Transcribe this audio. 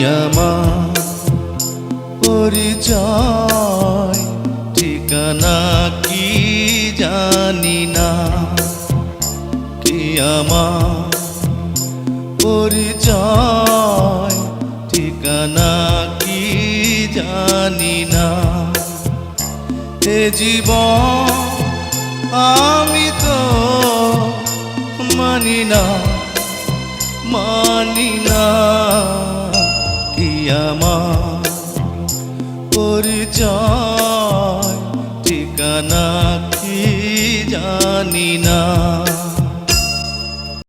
আমার পরিচয় ঠিকানা কি জানি না, কি আমার পরিচয় ঠিকানা কি জানি না। এ জীবন আমি তো মানি না, মানি না, কি আমার পরিচয় ঠিকানা কি জানি না।